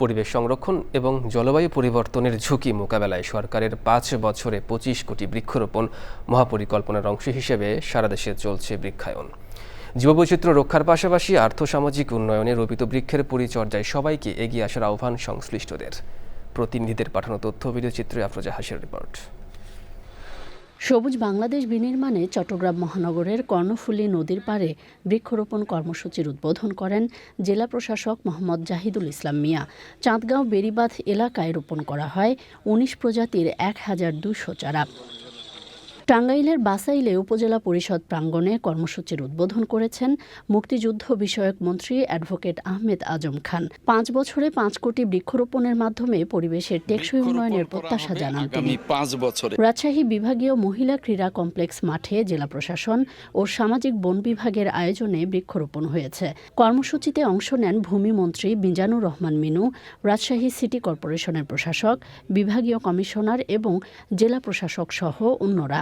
পরিবেশ সংরক্ষণ এবং জলবায়ু পরিবর্তনের ঝুঁকি মোকাবেলায় সরকারের ৫ বছরে ২৫ কোটি বৃক্ষরোপণ মহাপরিকল্পনার অংশ হিসেবে সারা দেশে চলছে বৃক্ষায়ন। জীববৈচিত্র্য রক্ষার পাশাপাশি আর্থসামাজিক উন্নয়নে রোপিত বৃক্ষের পরিচর্যায় সবাইকে এগিয়ে আসার আহ্বান সংশ্লিষ্টদের। প্রতিনিধিদের পাঠানো তথ্য ভিডিওচিত্রে আফরোজা হাসির রিপোর্ট। সবুজ বাংলাদেশ বিনির্মাণে চট্টগ্রাম মহানগরের কর্ণফুলী নদীর পাড়ে বৃক্ষরোপণ কর্মসূচির উদ্বোধন করেন জেলা প্রশাসক মোহাম্মদ জাহিদুল ইসলাম মিয়া। চাঁদগাঁও বেড়িবাঁধ এলাকায় রোপণ করা হয় ১৯ প্রজাতির ১,২০০ চারা। টাঙ্গাইলের বাসাইলে উপজেলা পরিষদ প্রাঙ্গণে কর্মসূচির উদ্বোধন করেছেন মুক্তিযুদ্ধ বিষয়ক মন্ত্রী অ্যাডভোকেট আহমেদ আজম খান। ৫ বছরে ৫ কোটি বৃক্ষরোপণের মাধ্যমে পরিবেশের টেকসই উন্নয়নের প্রত্যাশা জানান তিনি। রাজশাহী বিভাগীয় মহিলা ক্রীড়া কমপ্লেক্স মাঠে জেলা প্রশাসন ও সামাজিক বন বিভাগের আয়োজনে বৃক্ষরোপণ হয়েছে। কর্মসূচিতে অংশ নেন ভূমিমন্ত্রী মিজানুর রহমান মিনু, রাজশাহী সিটি কর্পোরেশনের প্রশাসক, বিভাগীয় কমিশনার এবং জেলা প্রশাসক সহ অন্যরা।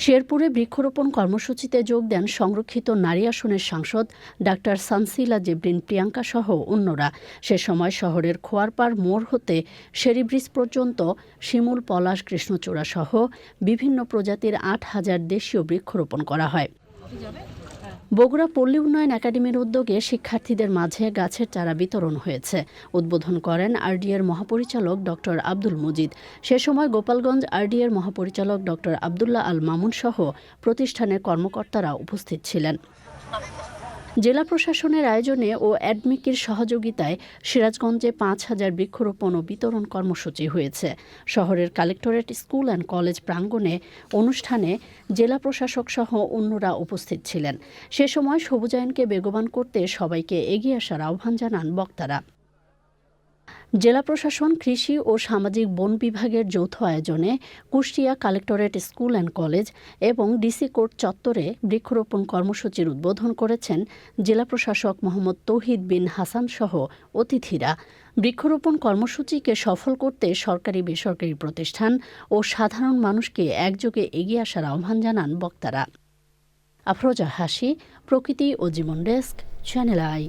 শেরপুরে বৃক্ষরোপণ কর্মসূচিতে যোগ দেন সংরক্ষিত নারী আসনের সাংসদ ডাক্তার সানসিলা জেবরিন প্রিয়াঙ্কা সহ অন্যরা। সে সময় শহরের খোয়ারপাড় মোড় হতে শেরি ব্রিজ পর্যন্ত শিমুল, পলাশ, কৃষ্ণচূড়া সহ বিভিন্ন প্রজাতির ৮,০০০ দেশীয় বৃক্ষরোপণ করা হয়। বগুড়া পল্লী উন্নয়ন একাডেমির উদ্যোগে শিক্ষার্থীদের মাঝে গাছের চারা বিতরণ হয়েছে। উদ্বোধন করেন আরডিএর মহাপরিচালক ডক্টর আব্দুল মজিদ। সে সময় গোপালগঞ্জ আরডিএর মহাপরিচালক ডক্টর আবদুল্লাহ আল মামুন সহ প্রতিষ্ঠানের কর্মকর্তারা উপস্থিত ছিলেন। জেলা প্রশাসনের আয়োজনে ও অ্যাডমিকির সহযোগিতায় সিরাজগঞ্জে ৫,০০০ বৃক্ষরোপণ ও বিতরণ কর্মসূচি হয়েছে। শহরের কালেক্টরেট স্কুল অ্যান্ড কলেজ প্রাঙ্গণে অনুষ্ঠানে জেলা প্রশাসক সহ অন্যরা উপস্থিত ছিলেন। সে সময় সবুজায়নকে বেগবান করতে সবাইকে এগিয়ে আসার আহ্বান জানান বক্তারা। জেলা প্রশাসন, কৃষি ও সামাজিক বন বিভাগের যৌথ আয়োজনে Kushtia collectorate school and college এবং ডিসি কোর্ট চত্বরে বৃক্ষরোপণ কর্মসূচির উদ্বোধন করেছেন জেলা প্রশাসক মোহাম্মদ তৌহিদ বিন হাসান সহ অতিথিরা। বৃক্ষরোপণ কর্মসূচিকে সফল করতে সরকারি বেসরকারি প্রতিষ্ঠান ও সাধারণ মানুষকে একযোগে এগিয়ে আসার আহ্বান জানান বক্তারা। আফরোজা হাসি, প্রকৃতি ও জীবন ডেস্ক, চ্যানেল আই।